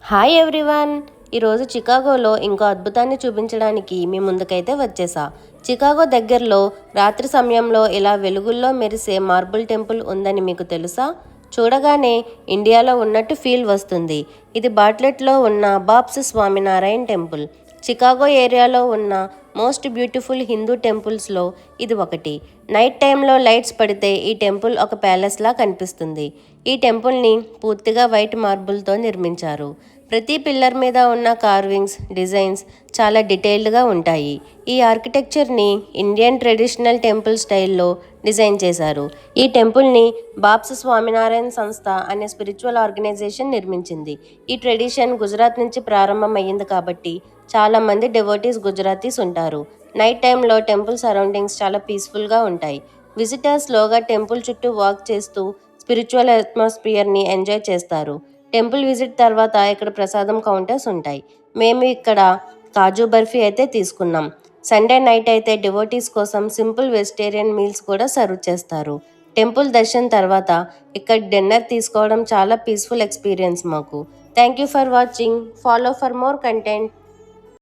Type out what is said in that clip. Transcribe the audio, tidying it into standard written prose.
Hi everyone. ఈరోజు చికాగోలో ఇంకో అద్భుతాన్ని చూపించడానికి మీ ముందుకైతే వచ్చేసా. చికాగో దగ్గరలో రాత్రి సమయంలో ఇలా వెలుగుల్లో మెరిసే మార్బుల్ టెంపుల్ ఉందని మీకు తెలుసా? చూడగానే ఇండియాలో ఉన్నట్టు ఫీల్ వస్తుంది. ఇది బాట్లెట్లో ఉన్న బాబ్స్ స్వామినారాయణ్ టెంపుల్. చికాగో ఏరియాలో ఉన్న మోస్ట్ బ్యూటిఫుల్ హిందూ టెంపుల్స్లో ఇది ఒకటి. నైట్ టైంలో లైట్స్ పడితే ఈ టెంపుల్ ఒక ప్యాలెస్లా కనిపిస్తుంది. ఈ టెంపుల్ని పూర్తిగా వైట్ మార్బుల్తో నిర్మించారు. ప్రతి పిల్లర్ మీద ఉన్న కార్వింగ్స్, డిజైన్స్ చాలా డీటెయిల్డ్గా ఉంటాయి. ఈ ఆర్కిటెక్చర్ని ఇండియన్ ట్రెడిషనల్ టెంపుల్ స్టైల్లో డిజైన్ చేశారు. ఈ టెంపుల్ని బాబ్స్ స్వామినారాయణ సంస్థ అనే స్పిరిచువల్ ఆర్గనైజేషన్ నిర్మించింది. ఈ ట్రెడిషన్ గుజరాత్ నుంచి ప్రారంభమయ్యింది కాబట్టి చాలామంది డెవోటీస్ గుజరాతీస్ ఉంటారు. నైట్ టైంలో టెంపుల్ సరౌండింగ్స్ చాలా పీస్ఫుల్గా ఉంటాయి. విజిటర్స్ స్లోగా టెంపుల్ చుట్టూ వాక్ చేస్తూ స్పిరిచువల్ అట్మాస్ఫియర్ని ఎంజాయ్ చేస్తారు. టెంపుల్ విజిట్ తర్వాత ఇక్కడ ప్రసాదం కౌంటర్స్ ఉంటాయి. మేము ఇక్కడ కాజు బర్ఫీ అయితే తీసుకున్నాం. సండే నైట్ అయితే డివోటీస్ కోసం సింపుల్ వెజిటేరియన్ మీల్స్ కూడా సర్వ్ చేస్తారు. టెంపుల్ దర్శనం తర్వాత ఇక్కడ డిన్నర్ తీసుకోవడం చాలా పీస్ఫుల్ ఎక్స్పీరియన్స్ మాకు. Thank you for watching. Follow for more content.